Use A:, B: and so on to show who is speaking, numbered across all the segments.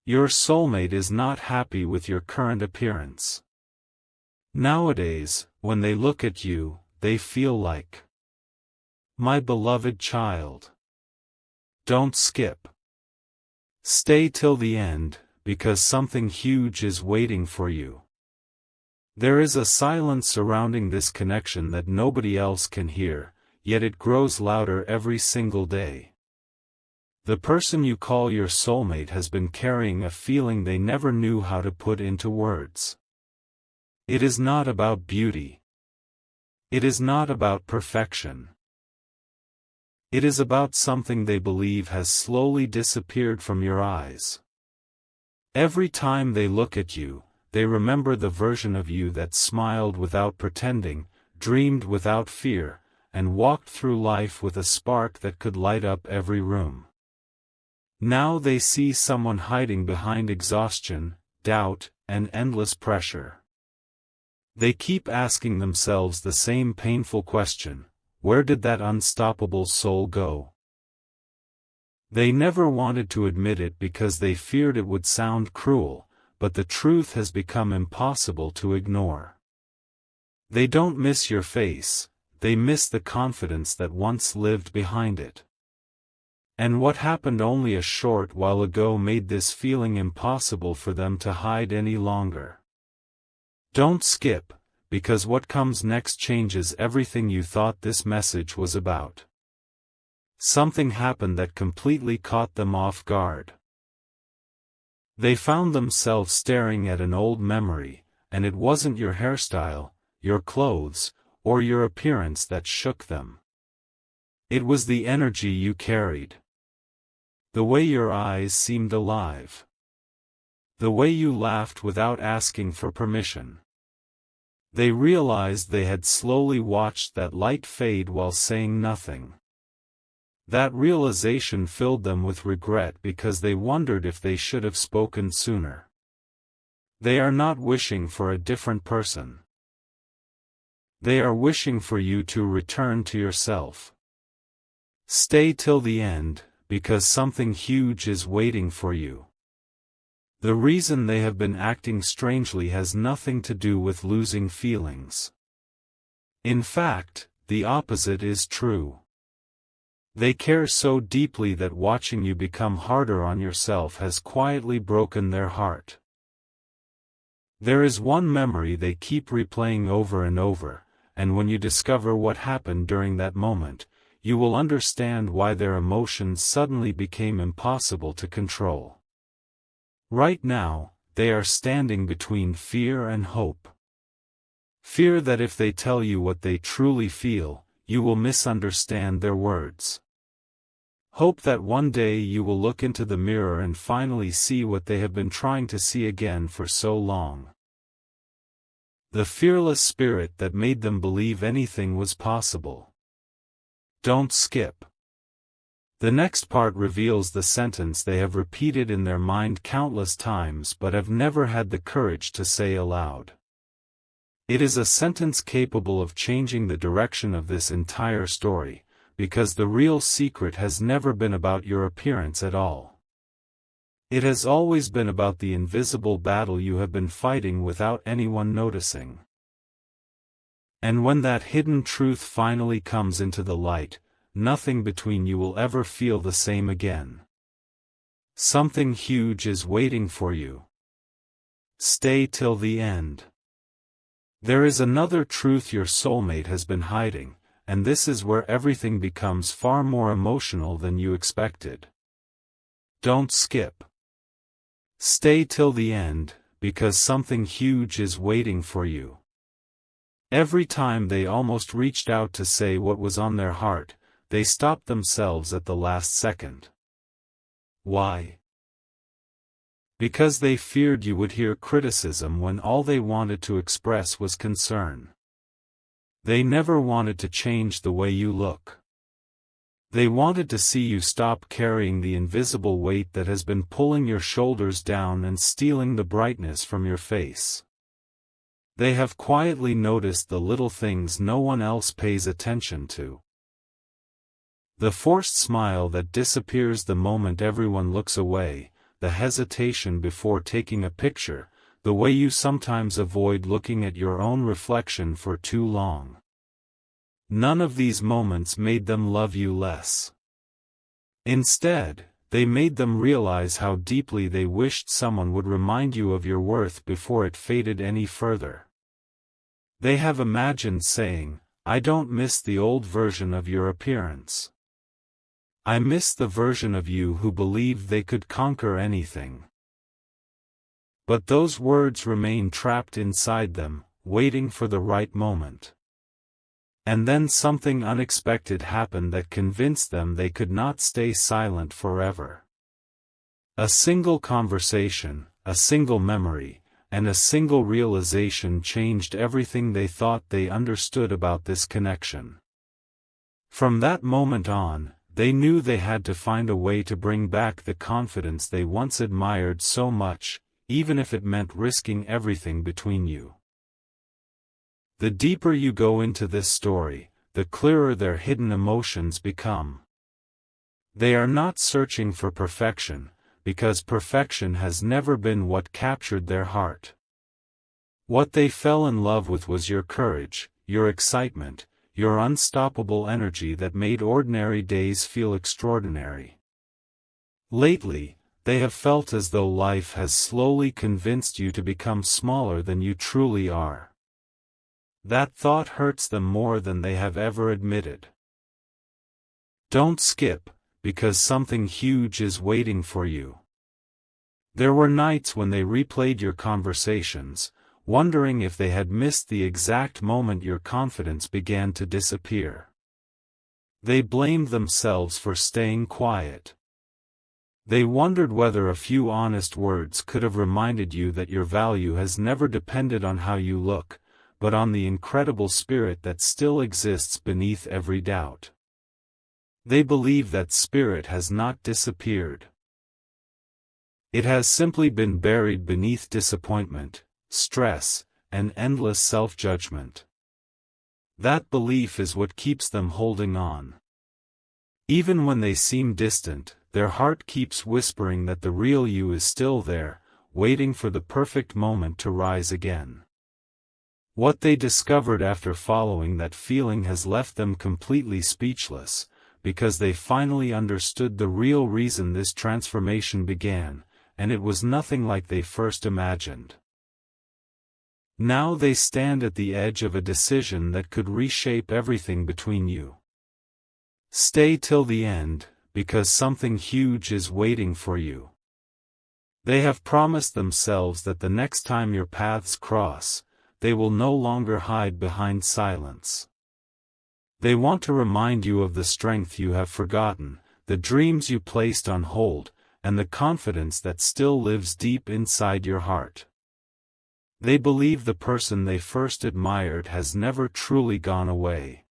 A: Your soulmate is not happy with your current appearance. Nowadays, when they look at you, they feel like, "My beloved child." Don't skip. Stay till the end, because something huge is waiting for you. There is a silence surrounding this connection that nobody else can hear, yet it grows louder every single day. The person you call your soulmate has been carrying a feeling they never knew how to put into words. It is not about beauty. It is not about perfection. It is about something they believe has slowly disappeared from your eyes. Every time they look at you, they remember the version of you that smiled without pretending, dreamed without fear, and walked through life with a spark that could light up every room. Now they see someone hiding behind exhaustion, doubt, and endless pressure. They keep asking themselves the same painful question: where did that unstoppable soul go? They never wanted to admit it because they feared it would sound cruel, but the truth has become impossible to ignore. They don't miss your face, they miss the confidence that once lived behind it. And what happened only a short while ago made this feeling impossible for them to hide any longer. Don't skip, because what comes next changes everything you thought this message was about. Something happened that completely caught them off guard. They found themselves staring at an old memory, and it wasn't your hairstyle, your clothes, or your appearance that shook them. It was the energy you carried. The way your eyes seemed alive. The way you laughed without asking for permission. They realized they had slowly watched that light fade while saying nothing. That realization filled them with regret because they wondered if they should have spoken sooner. They are not wishing for a different person. They are wishing for you to return to yourself. Stay till the end, because something huge is waiting for you. The reason they have been acting strangely has nothing to do with losing feelings. In fact, the opposite is true. They care so deeply that watching you become harder on yourself has quietly broken their heart. There is one memory they keep replaying over and over, and when you discover what happened during that moment, you will understand why their emotions suddenly became impossible to control. Right now, they are standing between fear and hope. Fear that if they tell you what they truly feel, you will misunderstand their words. Hope that one day you will look into the mirror and finally see what they have been trying to see again for so long. The fearless spirit that made them believe anything was possible. Don't skip. The next part reveals the sentence they have repeated in their mind countless times but have never had the courage to say aloud. It is a sentence capable of changing the direction of this entire story, because the real secret has never been about your appearance at all. It has always been about the invisible battle you have been fighting without anyone noticing. And when that hidden truth finally comes into the light, nothing between you will ever feel the same again. Something huge is waiting for you. Stay till the end. There is another truth your soulmate has been hiding, and this is where everything becomes far more emotional than you expected. Don't skip. Stay till the end, because something huge is waiting for you. Every time they almost reached out to say what was on their heart, they stopped themselves at the last second. Why? Because they feared you would hear criticism when all they wanted to express was concern. They never wanted to change the way you look. They wanted to see you stop carrying the invisible weight that has been pulling your shoulders down and stealing the brightness from your face. They have quietly noticed the little things no one else pays attention to. The forced smile that disappears the moment everyone looks away, the hesitation before taking a picture, the way you sometimes avoid looking at your own reflection for too long. None of these moments made them love you less. Instead, they made them realize how deeply they wished someone would remind you of your worth before it faded any further. They have imagined saying, "I don't miss the old version of your appearance. I miss the version of you who believed they could conquer anything." But those words remain trapped inside them, waiting for the right moment. And then something unexpected happened that convinced them they could not stay silent forever. A single conversation, a single memory, and a single realization changed everything they thought they understood about this connection. From that moment on, they knew they had to find a way to bring back the confidence they once admired so much, even if it meant risking everything between you. The deeper you go into this story, the clearer their hidden emotions become. They are not searching for perfection, because perfection has never been what captured their heart. What they fell in love with was your courage, your excitement, your unstoppable energy that made ordinary days feel extraordinary. Lately, they have felt as though life has slowly convinced you to become smaller than you truly are. That thought hurts them more than they have ever admitted. Don't skip, because something huge is waiting for you. There were nights when they replayed your conversations, wondering if they had missed the exact moment your confidence began to disappear. They blamed themselves for staying quiet. They wondered whether a few honest words could have reminded you that your value has never depended on how you look, but on the incredible spirit that still exists beneath every doubt. They believe that spirit has not disappeared. It has simply been buried beneath disappointment, stress, and endless self-judgment. That belief is what keeps them holding on. Even when they seem distant, their heart keeps whispering that the real you is still there, waiting for the perfect moment to rise again. What they discovered after following that feeling has left them completely speechless, because they finally understood the real reason this transformation began, and it was nothing like they first imagined. Now they stand at the edge of a decision that could reshape everything between you. Stay till the end, because something huge is waiting for you. They have promised themselves that the next time your paths cross, they will no longer hide behind silence. They want to remind you of the strength you have forgotten, the dreams you placed on hold, and the confidence that still lives deep inside your heart. They believe the person they first admired has never truly gone away.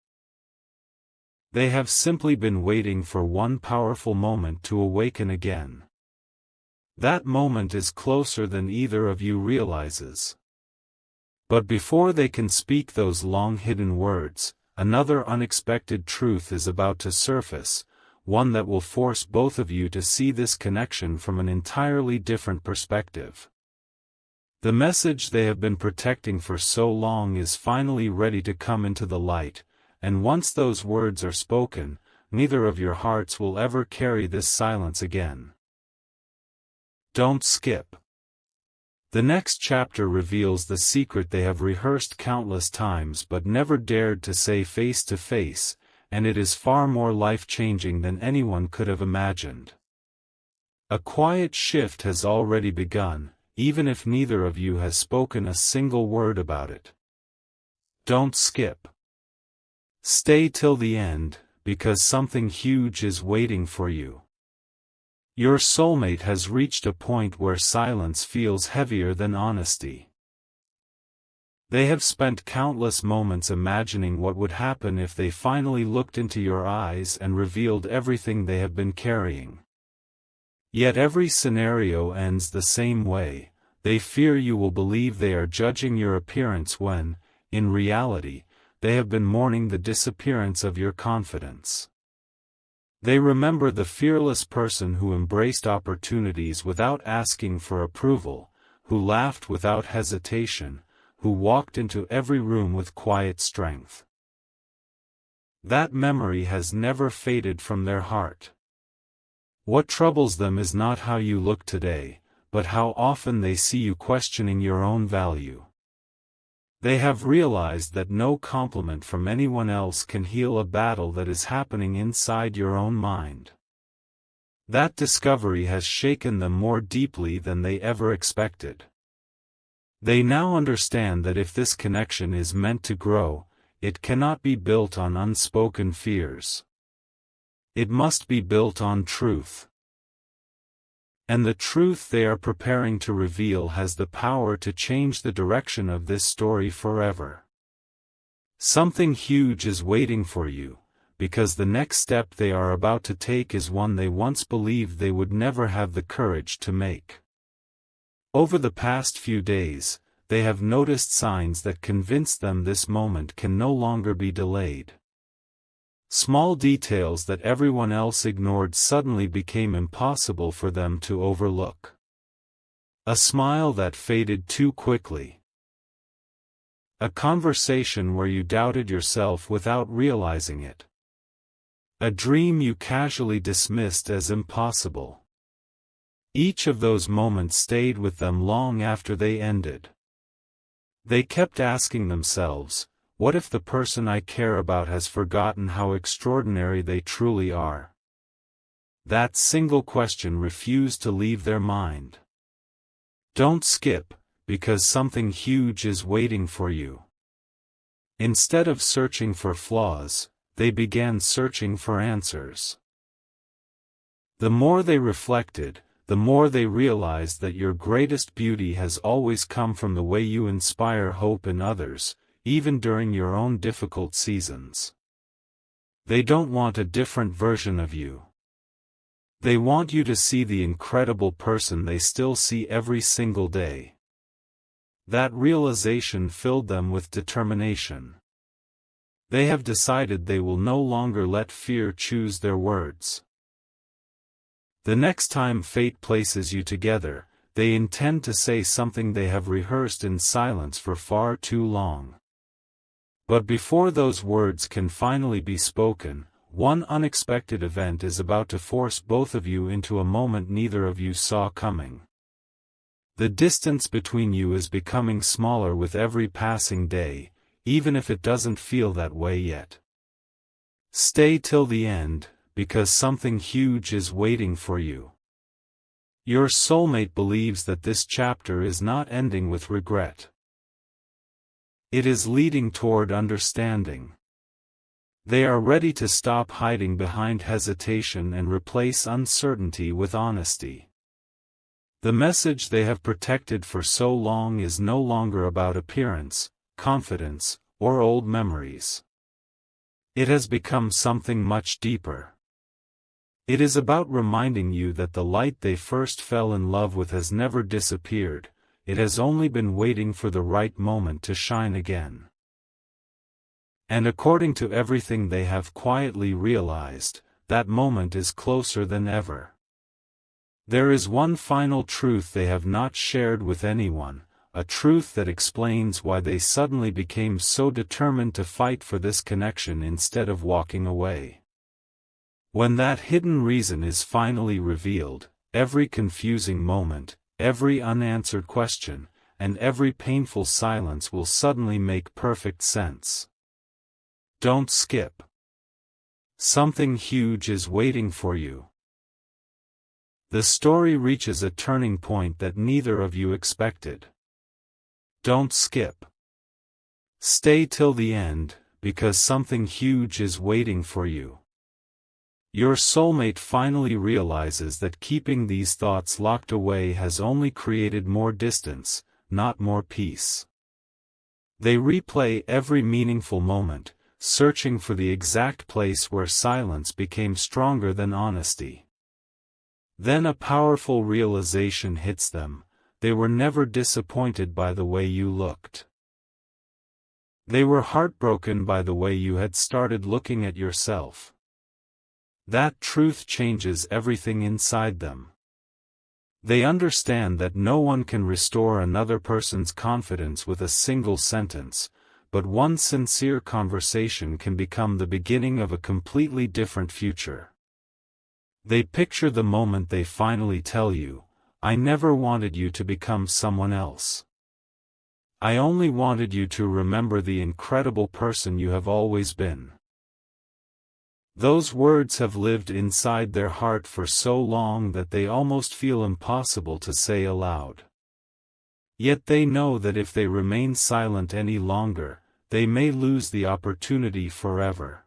A: They have simply been waiting for one powerful moment to awaken again. That moment is closer than either of you realizes. But before they can speak those long-hidden words, another unexpected truth is about to surface, one that will force both of you to see this connection from an entirely different perspective. The message they have been protecting for so long is finally ready to come into the light, and once those words are spoken, neither of your hearts will ever carry this silence again. Don't skip. The next chapter reveals the secret they have rehearsed countless times but never dared to say face to face, and it is far more life-changing than anyone could have imagined. A quiet shift has already begun, even if neither of you has spoken a single word about it. Don't skip. Stay till the end, because something huge is waiting for you. Your soulmate has reached a point where silence feels heavier than honesty. They have spent countless moments imagining what would happen if they finally looked into your eyes and revealed everything they have been carrying. Yet every scenario ends the same way. They fear you will believe they are judging your appearance when, in reality, they have been mourning the disappearance of your confidence. They remember the fearless person who embraced opportunities without asking for approval, who laughed without hesitation, who walked into every room with quiet strength. That memory has never faded from their heart. What troubles them is not how you look today, but how often they see you questioning your own value. They have realized that no compliment from anyone else can heal a battle that is happening inside your own mind. That discovery has shaken them more deeply than they ever expected. They now understand that if this connection is meant to grow, it cannot be built on unspoken fears. It must be built on truth. And the truth they are preparing to reveal has the power to change the direction of this story forever. Something huge is waiting for you, because the next step they are about to take is one they once believed they would never have the courage to make. Over the past few days, they have noticed signs that convince them this moment can no longer be delayed. Small details that everyone else ignored suddenly became impossible for them to overlook. A smile that faded too quickly. A conversation where you doubted yourself without realizing it. A dream you casually dismissed as impossible. Each of those moments stayed with them long after they ended. They kept asking themselves, what if the person I care about has forgotten how extraordinary they truly are? That single question refused to leave their mind. Don't skip, because something huge is waiting for you. Instead of searching for flaws, they began searching for answers. The more they reflected, the more they realized that your greatest beauty has always come from the way you inspire hope in others, even during your own difficult seasons. They don't want a different version of you. They want you to see the incredible person they still see every single day. That realization filled them with determination. They have decided they will no longer let fear choose their words. The next time fate places you together, they intend to say something they have rehearsed in silence for far too long. But before those words can finally be spoken, one unexpected event is about to force both of you into a moment neither of you saw coming. The distance between you is becoming smaller with every passing day, even if it doesn't feel that way yet. Stay till the end, because something huge is waiting for you. Your soulmate believes that this chapter is not ending with regret. It is leading toward understanding. They are ready to stop hiding behind hesitation and replace uncertainty with honesty. The message they have protected for so long is no longer about appearance, confidence, or old memories. It has become something much deeper. It is about reminding you that the light they first fell in love with has never disappeared. It has only been waiting for the right moment to shine again. And according to everything they have quietly realized, that moment is closer than ever. There is one final truth they have not shared with anyone, a truth that explains why they suddenly became so determined to fight for this connection instead of walking away. When that hidden reason is finally revealed, every confusing moment, every unanswered question, and every painful silence will suddenly make perfect sense. Don't skip. Something huge is waiting for you. The story reaches a turning point that neither of you expected. Don't skip. Stay till the end, because something huge is waiting for you. Your soulmate finally realizes that keeping these thoughts locked away has only created more distance, not more peace. They replay every meaningful moment, searching for the exact place where silence became stronger than honesty. Then a powerful realization hits them: they were never disappointed by the way you looked. They were heartbroken by the way you had started looking at yourself. That truth changes everything inside them. They understand that no one can restore another person's confidence with a single sentence, but one sincere conversation can become the beginning of a completely different future. They picture the moment they finally tell you, "I never wanted you to become someone else. I only wanted you to remember the incredible person you have always been." Those words have lived inside their heart for so long that they almost feel impossible to say aloud. Yet they know that if they remain silent any longer, they may lose the opportunity forever.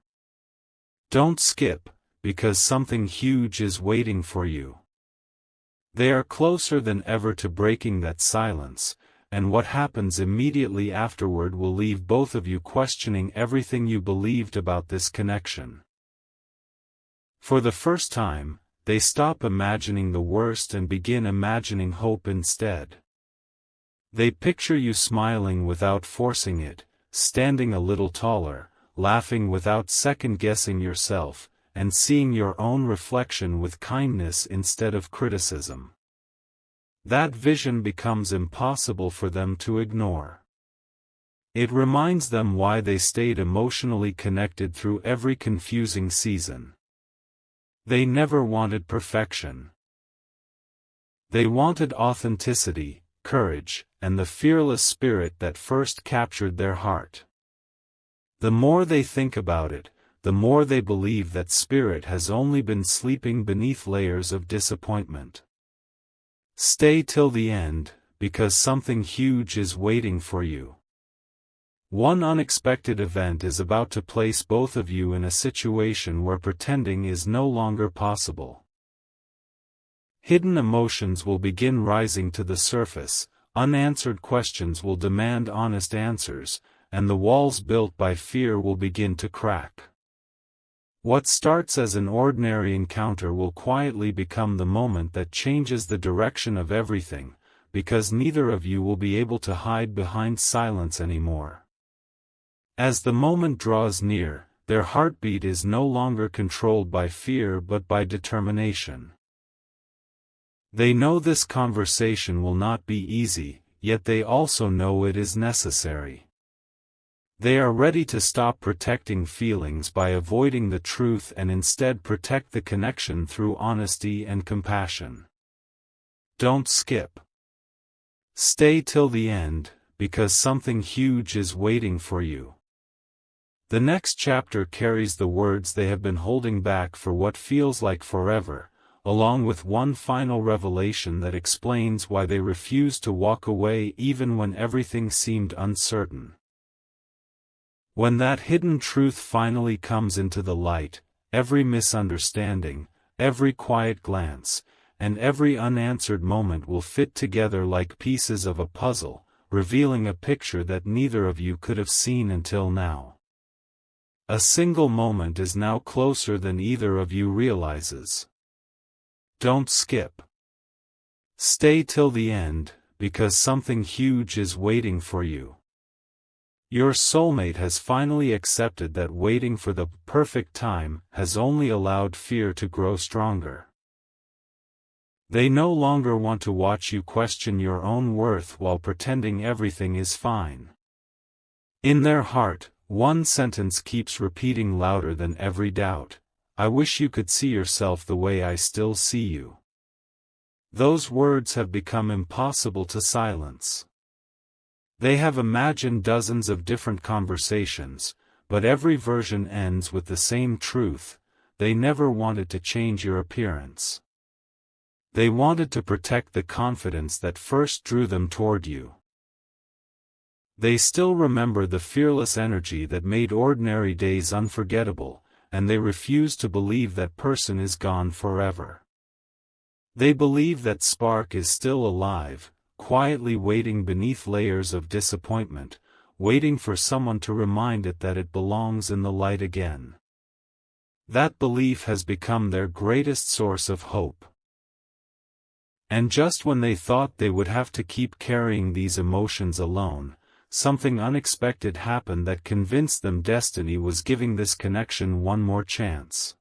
A: Don't skip, because something huge is waiting for you. They are closer than ever to breaking that silence, and what happens immediately afterward will leave both of you questioning everything you believed about this connection. For the first time, they stop imagining the worst and begin imagining hope instead. They picture you smiling without forcing it, standing a little taller, laughing without second-guessing yourself, and seeing your own reflection with kindness instead of criticism. That vision becomes impossible for them to ignore. It reminds them why they stayed emotionally connected through every confusing season. They never wanted perfection. They wanted authenticity, courage, and the fearless spirit that first captured their heart. The more they think about it, the more they believe that spirit has only been sleeping beneath layers of disappointment. Stay till the end, because something huge is waiting for you. One unexpected event is about to place both of you in a situation where pretending is no longer possible. Hidden emotions will begin rising to the surface, unanswered questions will demand honest answers, and the walls built by fear will begin to crack. What starts as an ordinary encounter will quietly become the moment that changes the direction of everything, because neither of you will be able to hide behind silence anymore. As the moment draws near, their heartbeat is no longer controlled by fear but by determination. They know this conversation will not be easy, yet they also know it is necessary. They are ready to stop protecting feelings by avoiding the truth and instead protect the connection through honesty and compassion. Don't skip. Stay till the end, because something huge is waiting for you. The next chapter carries the words they have been holding back for what feels like forever, along with one final revelation that explains why they refused to walk away even when everything seemed uncertain. When that hidden truth finally comes into the light, every misunderstanding, every quiet glance, and every unanswered moment will fit together like pieces of a puzzle, revealing a picture that neither of you could have seen until now. A single moment is now closer than either of you realizes. Don't skip. Stay till the end, because something huge is waiting for you. Your soulmate has finally accepted that waiting for the perfect time has only allowed fear to grow stronger. They no longer want to watch you question your own worth while pretending everything is fine. In their heart, one sentence keeps repeating louder than every doubt: "I wish you could see yourself the way I still see you." Those words have become impossible to silence. They have imagined dozens of different conversations, but every version ends with the same truth: they never wanted to change your appearance. They wanted to protect the confidence that first drew them toward you. They still remember the fearless energy that made ordinary days unforgettable, and they refuse to believe that person is gone forever. They believe that spark is still alive, quietly waiting beneath layers of disappointment, waiting for someone to remind it that it belongs in the light again. That belief has become their greatest source of hope. And just when they thought they would have to keep carrying these emotions alone, something unexpected happened that convinced them destiny was giving this connection one more chance.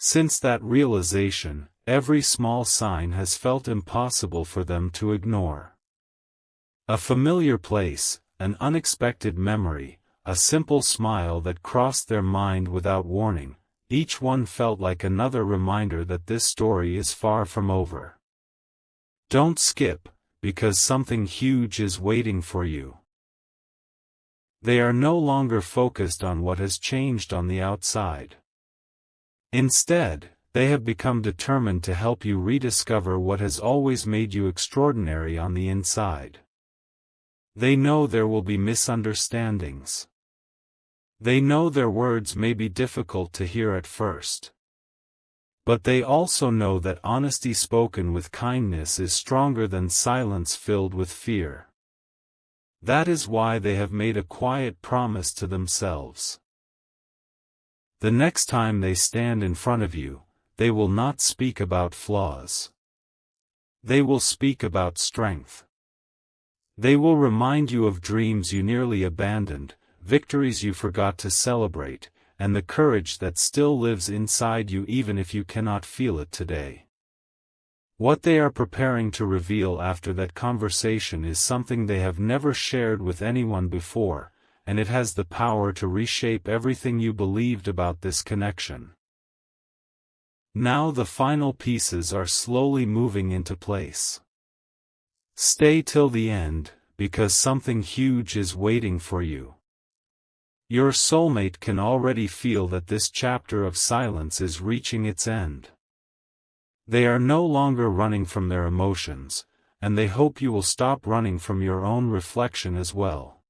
A: Since that realization, every small sign has felt impossible for them to ignore. A familiar place, an unexpected memory, a simple smile that crossed their mind without warning, each one felt like another reminder that this story is far from over. Don't skip, because something huge is waiting for you. They are no longer focused on what has changed on the outside. Instead, they have become determined to help you rediscover what has always made you extraordinary on the inside. They know there will be misunderstandings. They know their words may be difficult to hear at first. But they also know that honesty spoken with kindness is stronger than silence filled with fear. That is why they have made a quiet promise to themselves. The next time they stand in front of you, they will not speak about flaws. They will speak about strength. They will remind you of dreams you nearly abandoned, victories you forgot to celebrate, and the courage that still lives inside you even if you cannot feel it today. What they are preparing to reveal after that conversation is something they have never shared with anyone before, and it has the power to reshape everything you believed about this connection. Now the final pieces are slowly moving into place. Stay till the end, because something huge is waiting for you. Your soulmate can already feel that this chapter of silence is reaching its end. They are no longer running from their emotions, and they hope you will stop running from your own reflection as well.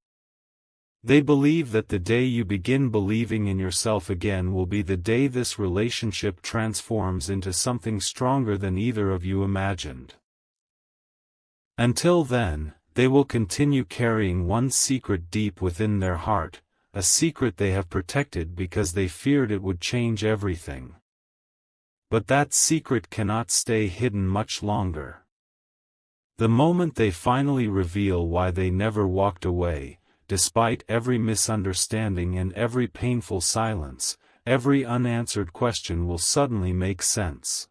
A: They believe that the day you begin believing in yourself again will be the day this relationship transforms into something stronger than either of you imagined. Until then, they will continue carrying one secret deep within their heart, a secret they have protected because they feared it would change everything. But that secret cannot stay hidden much longer. The moment they finally reveal why they never walked away, despite every misunderstanding and every painful silence, every unanswered question will suddenly make sense.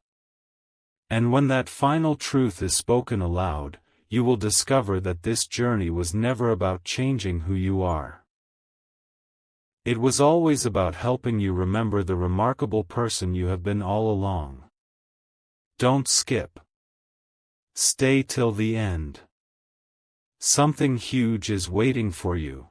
A: And when that final truth is spoken aloud, you will discover that this journey was never about changing who you are. It was always about helping you remember the remarkable person you have been all along. Don't skip. Stay till the end. Something huge is waiting for you.